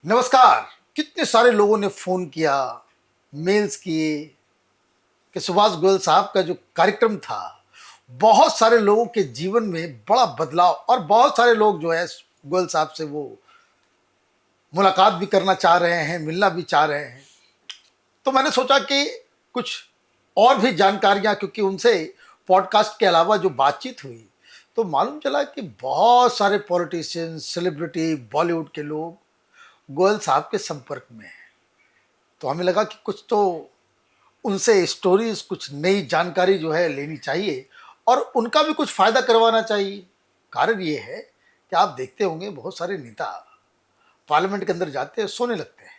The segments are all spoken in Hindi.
नमस्कार। कितने सारे लोगों ने फोन किया, मेल्स किए कि सुभाष गोयल साहब का जो कार्यक्रम था, बहुत सारे लोगों के जीवन में बड़ा बदलाव और बहुत सारे लोग जो है गोयल साहब से वो मुलाकात भी करना चाह रहे हैं, मिलना भी चाह रहे हैं। तो मैंने सोचा कि कुछ और भी जानकारियां, क्योंकि उनसे पॉडकास्ट के अलावा जो बातचीत हुई तो मालूम चला कि बहुत सारे पॉलिटिशियन, सेलिब्रिटी, बॉलीवुड के लोग गोयल साहब के संपर्क में हैं। तो हमें लगा कि कुछ तो उनसे स्टोरीज, कुछ नई जानकारी जो है लेनी चाहिए और उनका भी कुछ फायदा करवाना चाहिए। कारण ये है कि आप देखते होंगे बहुत सारे नेता पार्लियामेंट के अंदर जाते हैं, सोने लगते हैं।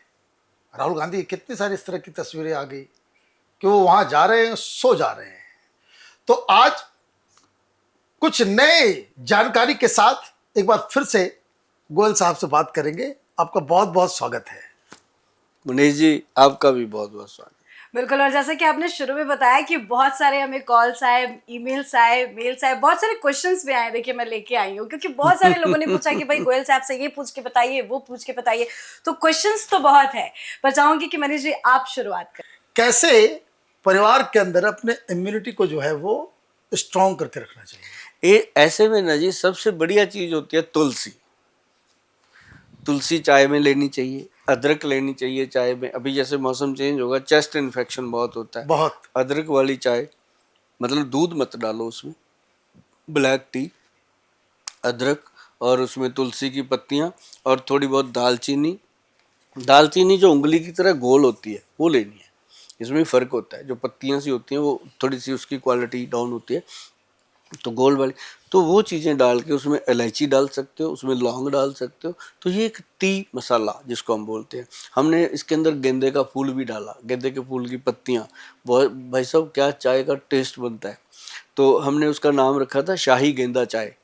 राहुल गांधी की कितनी सारी इस तरह की तस्वीरें आ गई कि वो वहां जा रहे हैं, सो जा रहे हैं। तो आज कुछ नए जानकारी के साथ एक बार फिर से गोयल साहब से बात करेंगे। आपका बहुत बहुत स्वागत है। मनीष जी, आपका भी बहुत बहुत स्वागत। बिल्कुल। और जैसा कि आपने शुरू में बताया कि बहुत सारे हमें कॉल्स आए, ईमेल्स आए, मेल्स आए, बहुत सारे क्वेश्चंस भी आए। देखिए, मैं लेके आई हूँ क्योंकि बहुत सारे लोगों ने पूछा कि भाई गोयल साहब से ये पूछ के बताइए, वो पूछ के बताइए। तो क्वेश्चंस तो बहुत है, पर चाहूंगी कि मनीष जी आप शुरुआत करें। कैसे परिवार के अंदर अपने इम्यूनिटी को जो है वो स्ट्रॉन्ग करके रखना चाहिए? ये ऐसे में ना जी, सबसे बढ़िया चीज होती है तुलसी। तुलसी चाय में लेनी चाहिए, अदरक लेनी चाहिए चाय में। अभी जैसे मौसम चेंज होगा, चेस्ट इन्फेक्शन बहुत होता है। बहुत। अदरक वाली चाय, मतलब दूध मत डालो उसमें, ब्लैक टी, अदरक और उसमें तुलसी की पत्तियां और थोड़ी बहुत दालचीनी। दालचीनी जो उंगली की तरह गोल होती है वो लेनी है। इसमें फर्क होता है, जो पत्तियां सी होती हैं वो थोड़ी सी उसकी क्वालिटी डाउन होती है, तो गोल वाली। तो वो चीज़ें डाल के उसमें इलायची डाल सकते हो, उसमें लौंग डाल सकते हो। तो ये एक टी मसाला जिसको हम बोलते हैं। हमने इसके अंदर गेंदे का फूल भी डाला, गेंदे के फूल की पत्तियाँ। बहुत भाई साहब, क्या चाय का टेस्ट बनता है। तो हमने उसका नाम रखा था शाही गेंदा चाय।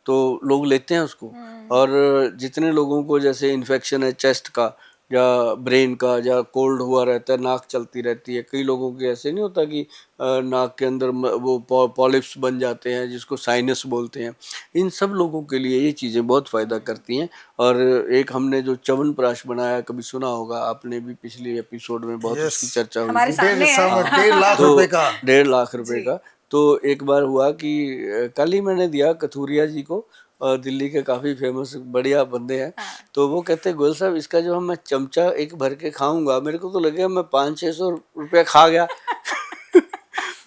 तो लोग लेते हैं उसको। और जितने लोगों को जैसे इन्फेक्शन है चेस्ट का या ब्रेन का, या कोल्ड हुआ रहता है, नाक चलती रहती है, कई लोगों के ऐसे नहीं होता कि नाक के अंदर वो पॉलिप्स बन जाते हैं जिसको साइनस बोलते हैं। इन सब लोगों के लिए ये चीज़ें बहुत फ़ायदा करती हैं। और एक हमने जो च्यवनप्राश बनाया, कभी सुना होगा आपने भी, पिछले एपिसोड में बहुत उसकी चर्चा हुई हमारे थी। सामने है। 1.5 लाख तो रुपए का। 1.5 लाख रुपए जी। का। तो एक बार हुआ कि कल ही मैंने दिया कथूरिया जी को, दिल्ली के काफ़ी फेमस बढ़िया बंदे हैं। हाँ। तो वो कहते गोयल साहब, इसका जो मैं चमचा एक भर के खाऊंगा, मेरे को तो लगेगा मैं 500-600 रुपया खा गया।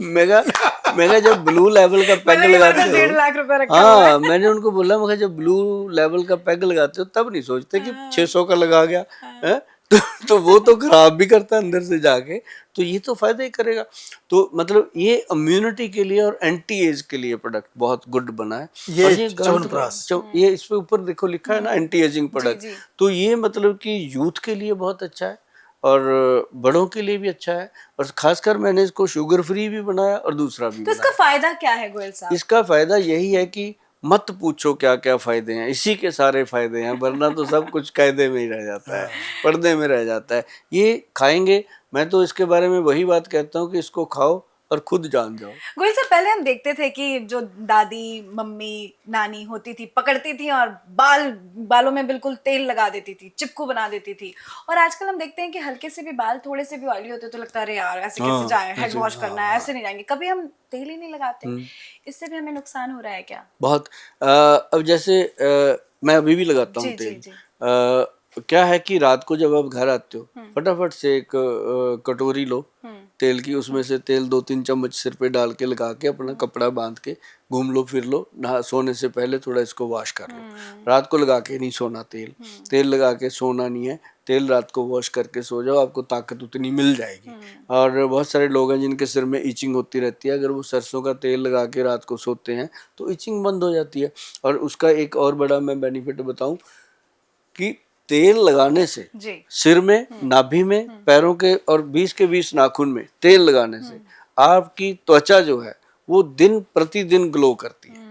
मैं जब ब्लू लेवल का पैग लगाते हो, 1.5 लाख रुपए रखा हुआ है। हाँ मैंने उनको बोला, मैं जब ब्लू लेवल का पैग लगाते हो तब नहीं सोचते कि 600 का लगा गया है। तो वो तो खराब भी करता है अंदर से जाके। तो ये तो फायदा ही करेगा। तो मतलब ये इम्यूनिटी के लिए और एंटी एज के लिए प्रोडक्ट बहुत गुड बना है। ये और ये च्यवनप्राश। ये इस पे ऊपर देखो लिखा है ना, एंटी एजिंग प्रोडक्ट। जी। तो ये मतलब कि यूथ के लिए बहुत अच्छा है और बड़ों के लिए भी अच्छा है। और खासकर मैंने इसको शुगर फ्री भी बनाया और दूसरा भी तो इसका बनाया। फायदा क्या है गोयल साहब? इसका फायदा यही है कि मत पूछो क्या क्या फायदे हैं, इसी के सारे फायदे हैं, वरना तो सब कुछ कायदे में ही रह जाता है, पर्दे में रह जाता है। ये खाएंगे, मैं तो इसके बारे में वही बात कहता हूँ कि इसको खाओ और खुद जान जाओ। गोयल साहब, पहले हम देखते थे कि जो दादी, मम्मी, नानी होती थी, पकड़ती थी और बालों में बिल्कुल तेल लगा देती थी, चिपकू बना देती थी। और आजकल हम देखते हैं कि हल्के से भी बाल थोड़े से भी ऑयली होते तो लगता है अरे यार ऐसे कैसे जाए, हेड वॉश करना है, ऐसे नहीं जाएंगे। कभी हम तेल ही नहीं लगाते। इससे भी हमें नुकसान हो रहा है क्या? बहुत। अब जैसे मैं अभी भी लगाता हूँ जी जी तेल। जी। क्या है कि रात को जब आप घर आते हो, फटाफट से एक कटोरी लो तेल की, उसमें से तेल 2-3 चम्मच सिर पे डाल के लगा के अपना कपड़ा बांध के घूम लो फिर लो। नहा सोने से पहले थोड़ा इसको वॉश कर लो। रात को लगा के नहीं सोना तेल। तेल लगा के सोना नहीं है। तेल रात को वॉश करके सो जाओ, आपको ताकत उतनी मिल जाएगी। और बहुत सारे लोग हैं जिनके सिर में इचिंग होती रहती है, अगर वो सरसों का तेल लगा के रात को सोते हैं तो इचिंग बंद हो जाती है। और उसका एक और बड़ा मैं बेनिफिट बताऊं कि तेल लगाने से सिर में, नाभि में, पैरों के और 20 के 20 नाखून में तेल लगाने से आपकी त्वचा जो है वो दिन प्रतिदिन ग्लो करती है।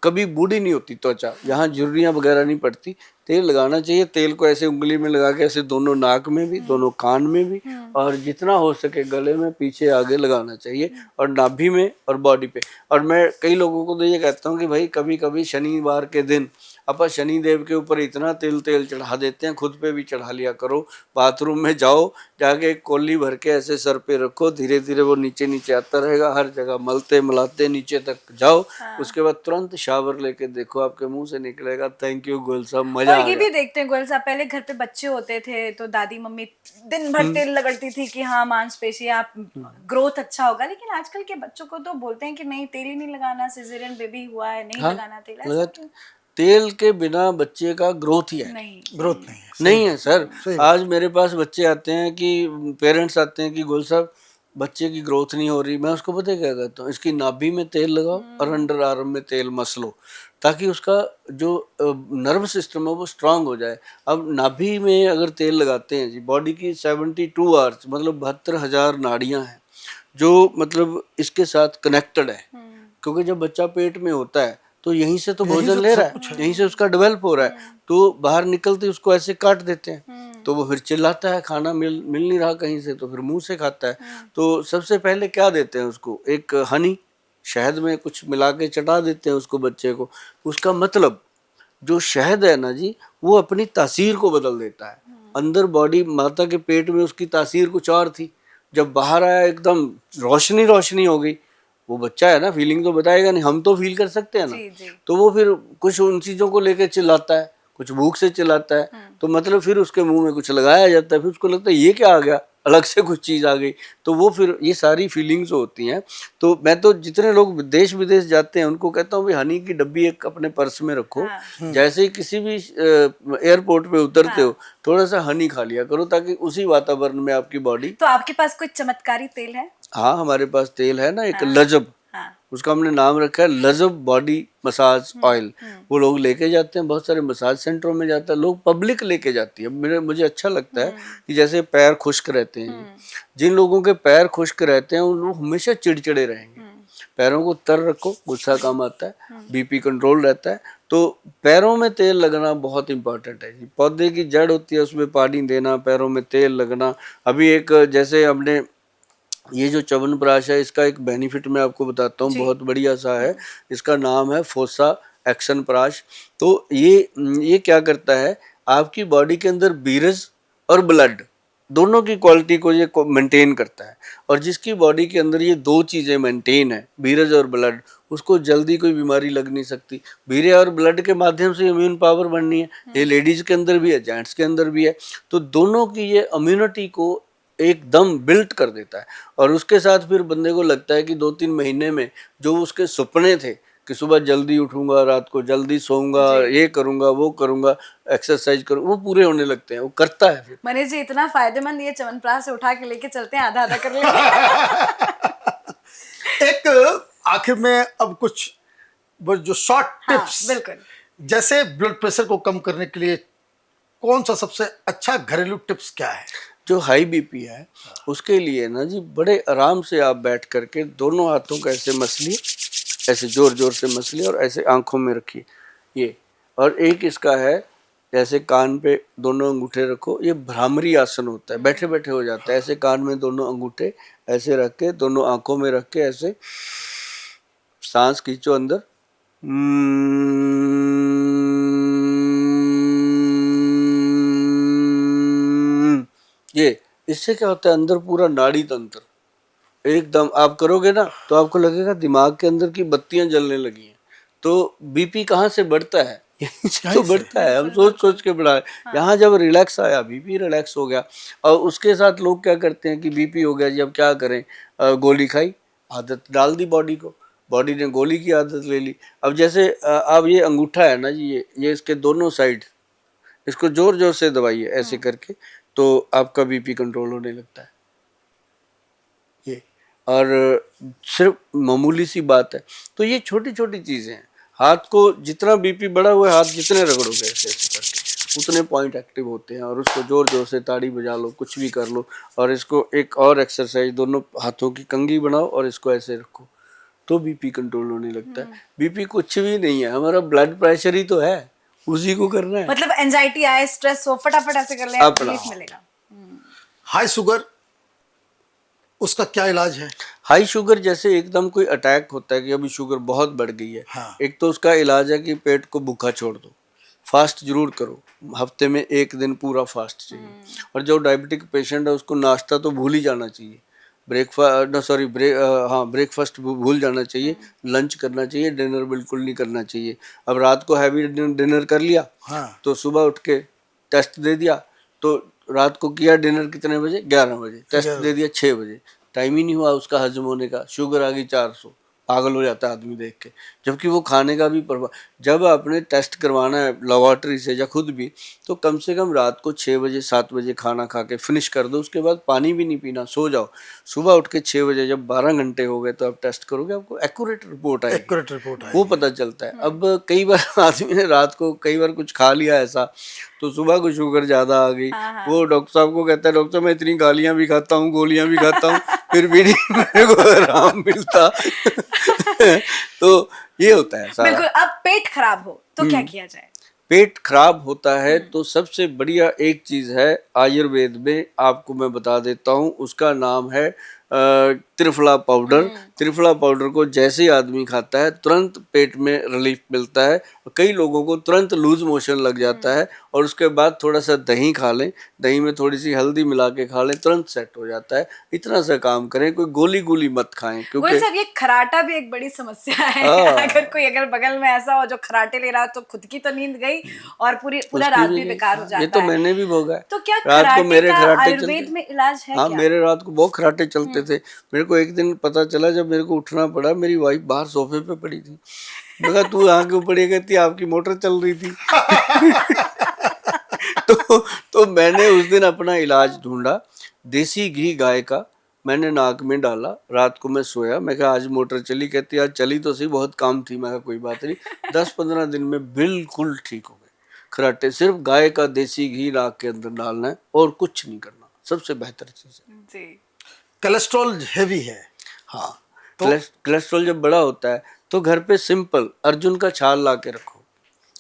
कभी बूढ़ी नहीं होती त्वचा, यहाँ झुर्रियाँ वगैरह नहीं पड़ती। तेल लगाना चाहिए। तेल को ऐसे उंगली में लगा के ऐसे दोनों नाक में भी, दोनों कान में भी, और जितना हो सके गले में, पीछे आगे लगाना चाहिए, और नाभि में और बॉडी पे। और मैं कई लोगों को तो ये कहता हूँ कि भाई कभी कभी शनिवार के दिन अपन शनि देव के ऊपर इतना तेल चढ़ा देते हैं, खुद पे भी चढ़ा लिया करो। बाथरूम में जाओ, जाके एक कोली भर के ऐसे सर पे रखो, धीरे धीरे वो नीचे नीचे आता रहेगा, हर जगह मलते मलाते नीचे तक जाओ। उसके बाद तुरंत शावर लेके देखो, आपके मुंह से निकलेगा थैंक यू गोयल साहब, मजा और आ ये गया। भी देखते हैं गोयल साहब, पहले घर पे बच्चे होते थे तो दादी मम्मी दिन भर तेल लगड़ती थी कि हाँ मांसपेशी आप ग्रोथ अच्छा होगा, लेकिन आजकल के बच्चों को तो बोलते हैं कि नहीं तेल ही नहीं लगाना, सिजेरियन बेबी हुआ है नहीं हाँ, लगाना तेल, ऐसा लगा- क्यों? तेल के बिना बच्चे का ग्रोथ ही है नहीं ग्रोथ नहीं है। नहीं है सर। सही आज मेरे पास बच्चे आते हैं कि पेरेंट्स आते हैं कि गोल साहब बच्चे की ग्रोथ नहीं हो रही। मैं उसको पता है क्या कहता हूँ, इसकी नाभि में तेल लगाओ और अंडर आर्म में तेल मस लो, ताकि उसका जो नर्व सिस्टम है वो स्ट्रांग हो जाए। अब नाभि में अगर तेल लगाते हैं जी, बॉडी की 72 आवर्स मतलब 72,000 नाड़ियाँ हैं जो मतलब इसके साथ कनेक्टेड है। क्योंकि जब बच्चा पेट में होता है तो यहीं से तो यहीं भोजन से ले सब रहा कुछ है, है। यहीं से उसका डेवलप हो रहा है, तो बाहर निकलते उसको ऐसे काट देते हैं, तो वो फिर चिल्लाता है, खाना मिल नहीं रहा कहीं से, तो फिर मुंह से खाता है। तो सबसे पहले क्या देते हैं उसको, एक हनी, शहद में कुछ मिला के चटा देते हैं उसको बच्चे को। उसका मतलब जो शहद है ना जी, वो अपनी तासीर को बदल देता है। अंदर बॉडी माता के पेट में उसकी तासीर कुछ और थी, जब बाहर आया एकदम रोशनी रोशनी हो गई। वो बच्चा है ना, फीलिंग तो बताएगा नहीं, हम तो फील कर सकते हैं ना। जी जी तो वो फिर कुछ उन चीजों को लेके चिल्लाता है, कुछ भूख से चिल्लाता है, तो मतलब फिर उसके मुंह में कुछ लगाया जाता है, फिर उसको लगता है ये क्या आ गया, अलग से कुछ चीज आ गई। तो वो फिर ये सारी फीलिंग्स होती हैं। तो मैं तो जितने लोग देश विदेश जाते हैं उनको कहता हूँ भाई हनी की डब्बी एक अपने पर्स में रखो, हाँ। जैसे ही किसी भी एयरपोर्ट पे उतरते हो थोड़ा सा हनी खा लिया करो, ताकि उसी वातावरण में आपकी बॉडी। तो आपके पास कोई चमत्कारी तेल है? हाँ, हमारे पास तेल है ना, एक लजब, हाँ उसका हमने नाम रखा है लजब बॉडी मसाज ऑयल। वो लोग लेके जाते हैं, बहुत सारे मसाज सेंटरों में जाता है, लोग पब्लिक लेके जाती है। मुझे अच्छा लगता है कि जैसे पैर खुश्क रहते हैं, जिन लोगों के पैर खुश्क रहते हैं उन लोग हमेशा चिड़चिड़े रहेंगे। पैरों को तर रखो, गुस्सा कम आता है, बीपी कंट्रोल रहता है। तो पैरों में तेल लगना बहुत इंपॉर्टेंट है जी। पौधे की जड़ होती है, उसमें पानी देना, पैरों में तेल लगना। अभी एक जैसे हमने ये जो च्यवनप्राश है, इसका एक बेनिफिट मैं आपको बताता हूँ, बहुत बढ़िया सा है। इसका नाम है फोसा एक्शन प्राश। तो ये क्या करता है, आपकी बॉडी के अंदर बीरज और ब्लड दोनों की क्वालिटी को ये मेंटेन करता है। और जिसकी बॉडी के अंदर ये दो चीज़ें मेंटेन है, बीरज और ब्लड, उसको जल्दी कोई बीमारी लग नहीं सकती। बीरे और ब्लड के माध्यम से इम्यून पावर बढ़नी है, ये लेडीज़ के अंदर भी है, जेंट्स के अंदर भी है। तो दोनों की ये इम्यूनिटी को एकदम बिल्ट कर देता है। और उसके साथ फिर बंदे को लगता है कि 2-3 महीने में जो उसके सपने थे कि सुबह जल्दी उठूंगा, रात को जल्दी सोऊंगा, ये करूंगा, वो करूंगा, एक्सरसाइज करूंगा, वो पूरे होने लगते हैं, वो करता है फिर। मनीष जी इतना फायदेमंद, ये च्यवनप्राश से उठा के लेके चलते हैं, आधा आधा कर लेंगे। एक आखिर में अब कुछ वो जो शॉर्ट हाँ, टिप्स, बिल्कुल। जैसे ब्लड प्रेशर को कम करने के लिए कौन सा सबसे अच्छा घरेलू टिप्स क्या है? जो हाई बीपी है उसके लिए ना जी, बड़े आराम से आप बैठ करके दोनों हाथों को ऐसे मसलिए, ऐसे जोर जोर से मसलिए और ऐसे आंखों में रखिए ये। और एक इसका है, ऐसे कान पे दोनों अंगूठे रखो, ये भ्रामरी आसन होता है, बैठे बैठे हो जाता है। ऐसे कान में दोनों अंगूठे ऐसे रख के, दोनों आंखों में रख के ऐसे सांस खींचो अंदर, ये इससे क्या होता है, अंदर पूरा नाड़ी तंत्र एकदम आप करोगे ना तो आपको लगेगा दिमाग के अंदर की बत्तियां जलने लगी हैं। तो बीपी कहाँ से बढ़ता है, यहीं से तो बढ़ता है, हम सोच सोच के बढ़ा है। यहाँ जब रिलैक्स आया, बीपी रिलैक्स हो गया। और उसके साथ लोग क्या करते हैं कि बीपी हो गया जी, अब क्या करें, गोली खाई, आदत डाल दी बॉडी को, बॉडी ने गोली की आदत ले ली। अब जैसे अब ये अंगूठा है ना जी, ये इसके दोनों साइड इसको जोर जोर से दबाइए ऐसे करके, तो आपका बीपी कंट्रोल होने लगता है ये। और सिर्फ मामूली सी बात है। तो ये छोटी छोटी चीज़ें हैं। हाथ को जितना बीपी बढ़ा हुआ है, हाथ जितने रगड़ोगे ऐसे ऐसे करके उतने पॉइंट एक्टिव होते हैं। और उसको जोर जोर से ताड़ी बजा लो, कुछ भी कर लो। और इसको एक और एक्सरसाइज, दोनों हाथों की कंघी बनाओ और इसको ऐसे रखो, तो बीपी कंट्रोल होने लगता है। बीपी कुछ भी नहीं है, हमारा ब्लड प्रेशर ही तो है, उसी को करना है। मतलब एंजाइटी आए, स्ट्रेस हो, फटाफट ऐसे कर ले, अपना रिलीफ मिलेगा। हाई शुगर, उसका क्या इलाज है? हाई शुगर जैसे एकदम कोई अटैक होता है कि अभी शुगर बहुत बढ़ गई है, हाँ। एक तो उसका इलाज है कि पेट को भूखा छोड़ दो। फास्ट जरूर करो, हफ्ते में एक दिन पूरा फास्ट चाहिए। और जो डायबिटिक पेशेंट है उसको नाश्ता तो भूल ही जाना चाहिए, ब्रेकफास्ट भूल जाना चाहिए, लंच करना चाहिए, डिनर बिल्कुल नहीं करना चाहिए। अब रात को हैवी डिनर कर लिया हाँ। तो सुबह उठ के टेस्ट दे दिया, तो रात को किया डिनर कितने बजे, 11 बजे, टेस्ट 11 दे दिया 6 बजे, टाइम ही नहीं हुआ उसका हजम होने का, शुगर आ गई 400, पागल हो जाता है आदमी देख के। जबकि वो खाने का भी परवाह, जब आपने टेस्ट करवाना है लेबोरेटरी से या खुद भी, तो कम से कम रात को 6 बजे 7 बजे खाना खा के फिनिश कर दो, उसके बाद पानी भी नहीं पीना, सो जाओ। सुबह उठ के 6 बजे जब 12 घंटे हो गए तो आप टेस्ट करोगे, आपको एक्यूरेट रिपोर्ट आएगी, एक्यूरेट रिपोर्ट वो आएगी। पता चलता है। अब कई बार आदमी ने रात को कई बार कुछ खा लिया ऐसा, तो सुबह को शुगर ज्यादा आ गई, वो डॉक्टर साहब को कहता है डॉक्टर साहब मैं इतनी गालियां भी खाता हूँ, गोलियां भी खाता हूँ, फिर भी नहीं मेरे को आराम मिलता। तो ये होता है सारा। बिल्कुल। अब पेट खराब हो तो क्या किया जाए? पेट खराब होता है तो सबसे बढ़िया एक चीज है आयुर्वेद में, आपको मैं बता देता हूँ, उसका नाम है त्रिफला पाउडर। त्रिफला पाउडर को जैसे ही आदमी खाता है तुरंत पेट में रिलीफ मिलता है। कई लोगों को तुरंत लूज मोशन लग जाता है, और उसके बाद थोड़ा सा दही खा लें, दही में थोड़ी सी हल्दी मिला के खा लें, तुरंत सेट हो जाता है। इतना सा काम करें, कोई गोली गोली मत खाएं, गोयल क्योंकि साहब, ये खराटा भी एक बड़ी समस्या है। हाँ। अगर कोई अगर बगल में ऐसा हो जो खराटे ले रहा हो तो खुद की तो नींद गई और पूरा उसकी रात भी भी गई। बेकार हो जाता है। ये तो मैंने भी भोगा है। तो क्या रात को खराटे मेरे का खराटे आयुर्वेद चलते, में इलाज है हाँ क्या? मेरे रात को बहुत खराटे चलते थे। मेरे को एक दिन पता चला जब मेरे को उठना पड़ा, मेरी वाइफ बाहर सोफे पे पड़ी थी। मैं कहा तू यहाँ क्यों पड़ी? कहती आपकी मोटर चल रही थी। तो मैंने उस दिन अपना इलाज ढूंढा, देसी घी गाय का मैंने नाक में डाला, रात को मैं सोया, मैं कहा आज मोटर चली, कहती आज चली तो सही, बहुत काम थी। मैं कहा कोई बात नहीं। 10-15 दिन में बिल्कुल ठीक हो गए खराटे। सिर्फ गाय का देसी घी नाक के अंदर डालना है और कुछ नहीं करना, सबसे बेहतर चीज है। जी। कोलेस्ट्रॉल हैवी है। हाँ, कोलेस्ट्रॉल जब बड़ा होता है तो घर पे सिंपल अर्जुन का छाल ला के रखो,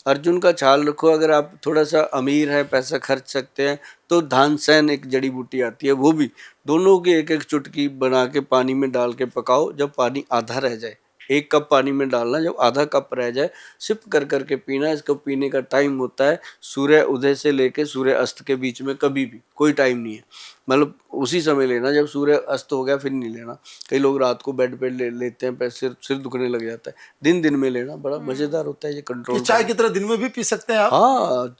अर्जुन का छाल रखो। अगर आप थोड़ा सा अमीर है, पैसा खर्च सकते हैं, तो धानसैन एक जड़ी बूटी आती है, वो भी दोनों की एक एक चुटकी बना के पानी में डाल के पकाओ। जब पानी आधा रह जाए, 1 कप पानी में डालना, जब आधा कप रह जाए सिप कर करके पीना। इसको पीने का टाइम होता है सूर्य उदय से लेके सूर्य अस्त के बीच में, कभी भी कोई टाइम नहीं है, मतलब उसी समय लेना। जब सूर्य अस्त हो गया फिर नहीं लेना। कई लोग रात को बेड पे लेते हैं, सिर दुखने लग जाता है। दिन दिन में लेना बड़ा मजेदार होता है, ये कि कंट्रोल। चाय की तरह दिन में भी पी सकते हैं आप। हाँ,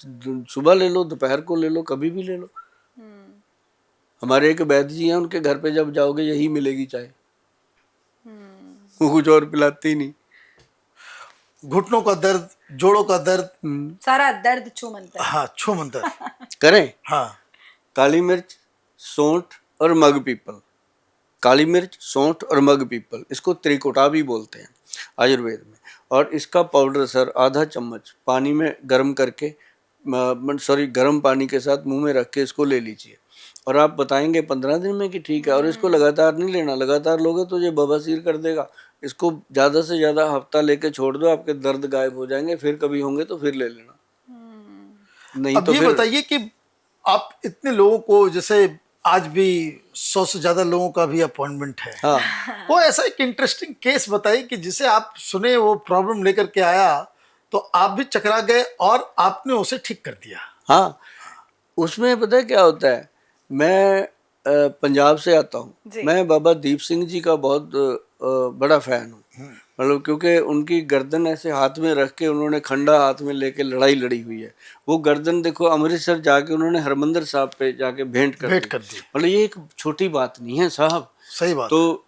सुबह ले लो, दोपहर को ले लो, कभी भी ले लो। हमारे एक वैद्य जी हैं, उनके घर पे जब जाओगे यही मिलेगी चाय, वो कुछ और पिलाती नहीं। घुटनों का दर्द, जोड़ों का दर्द, सारा दर्द छू मंतर। हाँ छू मंतर। करें हाँ काली मिर्च, सौंठ और मग पीपल। काली मिर्च, सौंठ और मग पीपल, इसको त्रिकोटा भी बोलते हैं आयुर्वेद में। और इसका पाउडर सर आधा चम्मच पानी में गर्म करके, गर्म पानी के साथ मुंह में रख के इसको ले लीजिए, और आप बताएंगे 15 दिन में कि ठीक है। और इसको लगातार नहीं लेना, लगातार लोगे तो ये बवासीर कर देगा। इसको ज़्यादा से ज़्यादा हफ्ता लेके छोड़ दो, आपके दर्द गायब हो जाएंगे। फिर कभी होंगे तो फिर ले लेना, नहीं अब तो ये फिर। बताइए कि आप इतने लोगों को, जैसे आज भी 100 से ज्यादा लोगों का भी अपॉइंटमेंट है, हाँ, कोई ऐसा एक इंटरेस्टिंग केस बताइए कि जिसे आप सुने, वो प्रॉब्लम लेकर के आया तो आप भी चकरा गए और आपने उसे ठीक कर दिया। हाँ, उसमें पता है क्या होता है, मैं पंजाब से आता हूँ, जी। मैं बाबा दीप सिंह जी का बहुत बड़ा फैन हूँ। मतलब क्योंकि उनकी गर्दन ऐसे हाथ में रख के, उन्होंने खंडा हाथ में लेके लड़ाई लड़ी हुई है। वो गर्दन देखो, अमृतसर जाके उन्होंने हरमंदिर साहब पे जाके भेंट कर दी। मतलब ये एक छोटी बात नहीं है साहब। सही बात। तो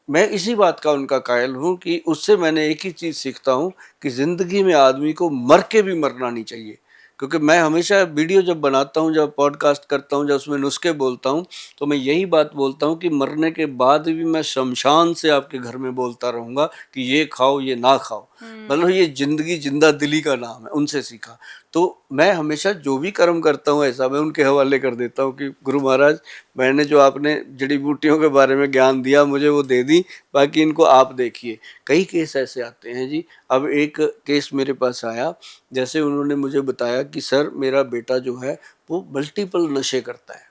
मैं इसी बात का उनका कायल हूँ कि उससे मैंने एक ही चीज़ सीखता हूँ कि ज़िंदगी में आदमी को मर के भी मरना नहीं चाहिए। क्योंकि मैं हमेशा वीडियो जब बनाता हूँ, जब पॉडकास्ट करता हूँ, जब उसमें नुस्खे बोलता हूँ, तो मैं यही बात बोलता हूँ कि मरने के बाद भी मैं शमशान से आपके घर में बोलता रहूँगा कि ये खाओ, ये ना खाओ। मतलब ये ज़िंदगी जिंदा दिली का नाम है, उनसे सीखा। तो मैं हमेशा जो भी कर्म करता हूँ ऐसा मैं उनके हवाले कर देता हूँ कि गुरु महाराज, मैंने जो आपने जड़ी बूटियों के बारे में ज्ञान दिया मुझे वो दे दी, बाकी इनको आप देखिए। कई केस ऐसे आते हैं जी। अब एक केस मेरे पास आया, जैसे उन्होंने मुझे बताया कि सर मेरा बेटा जो है वो मल्टीपल नशे करता है,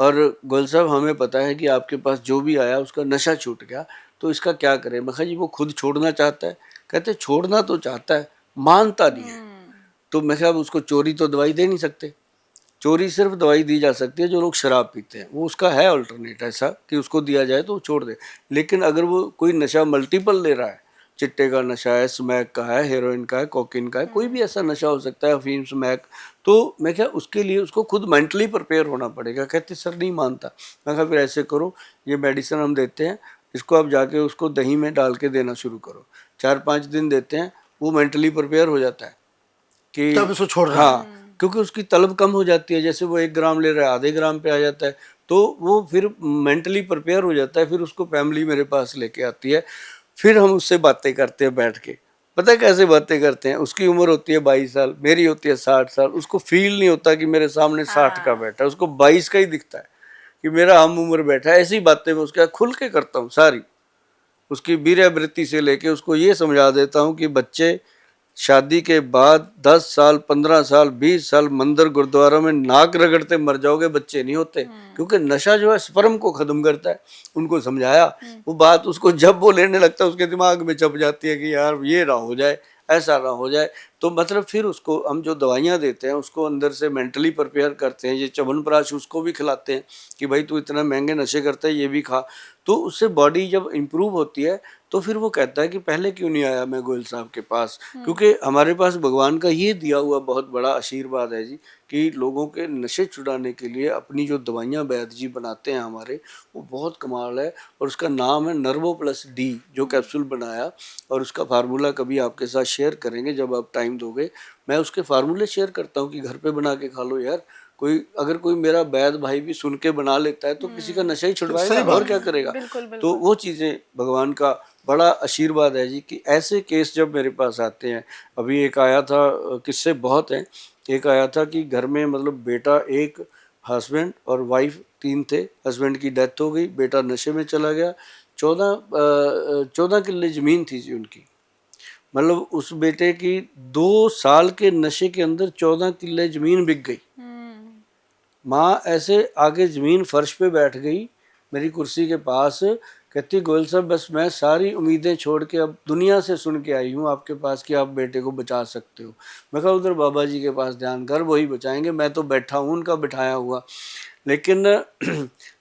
और गोयल साहब हमें पता है कि आपके पास जो भी आया उसका नशा छूट गया, तो इसका क्या करें? मैं कहा जी वो खुद छोड़ना चाहता है। कहते छोड़ना तो चाहता है, मानता नहीं है। तो मैं क्या, उसको चोरी तो दवाई दे नहीं सकते, चोरी सिर्फ दवाई दी जा सकती है जो लोग शराब पीते हैं, वो उसका है अल्टरनेट ऐसा कि उसको दिया जाए तो वो छोड़ दे। लेकिन अगर वो कोई नशा मल्टीपल ले रहा है, चिट्टे का नशा है, स्मैक का है, हेरोइन का है, कोकीन का है, कोई भी ऐसा नशा हो सकता है, अफीम, स्मैक, तो मैं क्या उसके लिए उसको खुद मेंटली प्रिपेयर होना पड़ेगा। कहते सर नहीं मानता। मैं कहा फिर ऐसे करो, ये मेडिसिन हम देते हैं, इसको आप जाके उसको दही में डाल के देना शुरू करो, 4-5 दिन देते हैं, वो मेंटली प्रिपेयर हो जाता है कि तब इसको छोड़ रहा है। हाँ, क्योंकि उसकी तलब कम हो जाती है, जैसे वो 1 ग्राम ले रहा है आधे ग्राम पे आ जाता है, तो वो फिर मेंटली प्रिपेयर हो जाता है। फिर उसको फैमिली मेरे पास लेके आती है, फिर हम उससे बातें करते हैं बैठ के। पता है कैसे बातें करते हैं? उसकी उम्र होती है 22 साल, मेरी होती है 60 साल, उसको फील नहीं होता कि मेरे सामने 60 का बैठा है, उसको 22 का ही दिखता है कि मेरा हम उम्र बैठा है। ऐसी बातें मैं उसके खुल के करता हूँ सारी, उसकी वीर्यावृत्ति से लेके उसको ये समझा देता हूँ कि बच्चे शादी के बाद 10 साल, 15 साल, 20 साल मंदिर गुरुद्वारा में नाक रगड़ते मर जाओगे, बच्चे नहीं होते। क्योंकि नशा जो है स्पर्म को खत्म करता है। उनको समझाया, वो बात उसको जब वो लेने लगता है उसके दिमाग में चप जाती है कि यार ये ना हो जाए, ऐसा ना हो जाए। तो मतलब फिर उसको हम जो दवाइयाँ देते हैं उसको अंदर से मेंटली प्रिपेयर करते हैं। ये च्यवनप्राश उसको भी खिलाते हैं कि भाई तू इतना महंगे नशे करता है, ये भी खा। तो उससे बॉडी जब इम्प्रूव होती है तो फिर वो कहता है कि पहले क्यों नहीं आया मैं गोयल साहब के पास। क्योंकि हमारे पास भगवान का ये दिया हुआ बहुत बड़ा आशीर्वाद है जी कि लोगों के नशे छुड़ाने के लिए अपनी जो दवाइयाँ वैद्य जी बनाते हैं हमारे, वो बहुत कमाल है। और उसका नाम है नर्वो प्लस डी, जो कैप्सूल बनाया, और उसका फार्मूला कभी आपके साथ शेयर करेंगे जब आप टाइम दोगे। मैं उसके फार्मूले शेयर करता हूँ कि घर पे बना के खा लो यार। अगर कोई मेरा वैद्य भाई भी सुन के बना लेता है तो किसी का नशा ही छुड़वाएगा, और क्या करेगा। तो वो चीज़ें भगवान का बड़ा आशीर्वाद है जी कि ऐसे केस जब मेरे पास आते हैं। अभी एक आया था, किस्से बहुत हैं। एक आया था कि घर में मतलब बेटा, एक हस्बैंड और वाइफ 3 थे। हस्बैंड की डेथ हो गई, बेटा नशे में चला गया। 14 किल्ले ज़मीन थी जी उनकी। मतलब उस बेटे की 2 साल के नशे के अंदर 14 किल्ले ज़मीन बिक गई। माँ ऐसे आगे ज़मीन फर्श पे बैठ गई मेरी कुर्सी के पास, कहती गोयल साहब बस मैं सारी उम्मीदें छोड़ के अब दुनिया से सुन के आई हूँ आपके पास कि आप बेटे को बचा सकते हो। मैं कहा उधर बाबा जी के पास ध्यान कर, वही बचाएंगे, मैं तो बैठा हूँ उनका बिठाया हुआ। लेकिन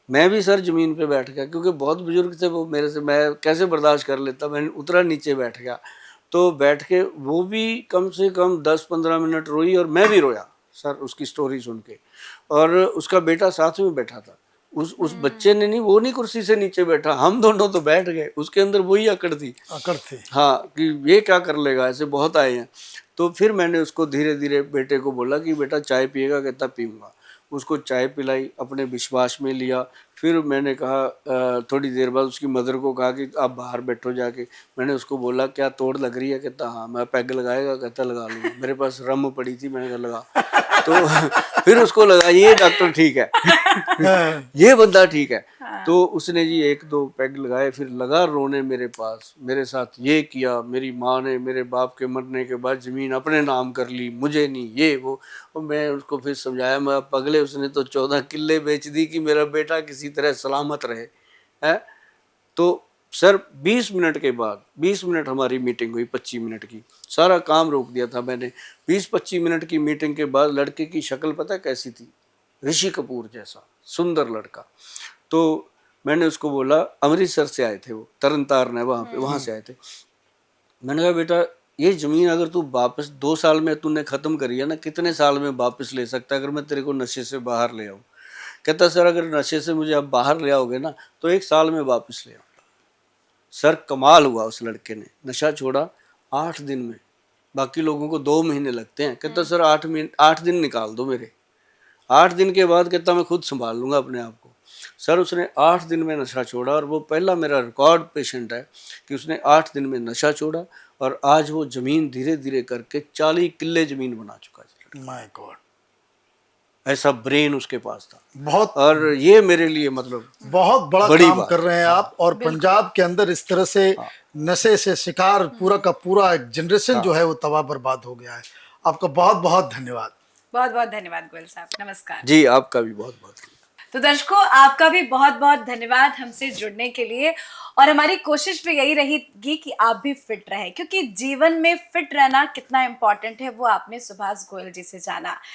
मैं भी सर ज़मीन पे बैठ गया, क्योंकि बहुत बुजुर्ग थे वो मेरे से, मैं कैसे बर्दाश्त कर लेता। मैंने उतरा नीचे बैठ गया, तो बैठ के वो भी कम से कम 10-15 मिनट रोई और मैं भी रोया सर उसकी स्टोरी सुन के। और उसका बेटा साथ में बैठा था। उस बच्चे ने नहीं, वो नहीं कुर्सी से नीचे बैठा, हम दोनों तो बैठ गए। उसके अंदर वही अकड़ थी हाँ कि ये क्या कर लेगा, ऐसे बहुत आए हैं। तो फिर मैंने उसको धीरे धीरे बेटे को बोला कि बेटा चाय पिएगा, कहता पीऊँगा। उसको चाय पिलाई, अपने विश्वास में लिया। फिर मैंने कहा थोड़ी देर बाद उसकी मदर को कहा कि आप बाहर बैठो जाके। मैंने उसको बोला क्या तोड़ लग रही है, कहता हाँ। मैं पैग लगाएगा, कहता लगा लूँगा। मेरे पास रम पड़ी थी, मैंने कहा लगा। तो फिर उसको लगा ये डॉक्टर ठीक है ये बंदा ठीक है। तो उसने जी 1-2 पैग लगाए, फिर लगा रोने मेरे पास। मेरे साथ ये किया, मेरी माँ ने मेरे बाप के मरने के बाद ज़मीन अपने नाम कर ली, मुझे नहीं, ये वो। और मैं उसको फिर समझाया, मैं पगले उसने तो 14 किल्ले बेच दी कि मेरा बेटा किसी तरह सलामत रहे है। तो सर 20 मिनट के बाद, 20 मिनट हमारी मीटिंग हुई 25 मिनट की, सारा काम रोक दिया था मैंने। 20-25 मिनट की मीटिंग के बाद लड़के की शक्ल पता कैसी थी, ऋषि कपूर जैसा सुंदर लड़का। तो मैंने उसको बोला, अमृतसर से आए थे वो, तरन तारण है वहाँ पे, वहाँ से आए थे। मैंने कहा बेटा ये ज़मीन अगर तू वापस 2 साल में तूने ख़त्म करी है ना, कितने साल में वापस ले सकता है अगर मैं तेरे को नशे से बाहर ले आऊँ। कहता सर अगर नशे से मुझे अब बाहर ले आओगे ना तो 1 साल में वापस ले आऊँगा। सर कमाल हुआ, उस लड़के ने नशा छोड़ा 8 दिन में। बाकी लोगों को 2 महीने लगते हैं। कहता सर 8 दिन निकाल दो मेरे। 8 दिन के बाद कहता मैं खुद संभाल लूँगा अपने आप को। सर उसने 8 दिन में नशा छोड़ा, और वो पहला मेरा रिकॉर्ड पेशेंट है कि उसने 8 दिन में नशा छोड़ा, और आज वो ज़मीन धीरे धीरे करके 40 किल्ले ज़मीन बना चुका है। माय गॉड, ऐसा ब्रेन उसके पास था बहुत। और ये मेरे लिए मतलब बहुत बड़ा बड़ी काम बात कर रहे हैं आप। और पंजाब के अंदर इस तरह से नशे से शिकार पूरा का पूरा एक जनरेशन जो है वो तबाह बर्बाद हो गया है। आपका बहुत बहुत धन्यवाद। बहुत बहुत धन्यवाद गोयल साहब, नमस्कार। जी आपका भी बहुत बहुत। तो दर्शकों, आपका भी बहुत बहुत धन्यवाद हमसे जुड़ने के लिए। और हमारी कोशिश भी यही रहेगी कि आप भी फिट रहें, क्योंकि जीवन में फिट रहना कितना इंपॉर्टेंट है वो आपने सुभाष गोयल जी से जाना।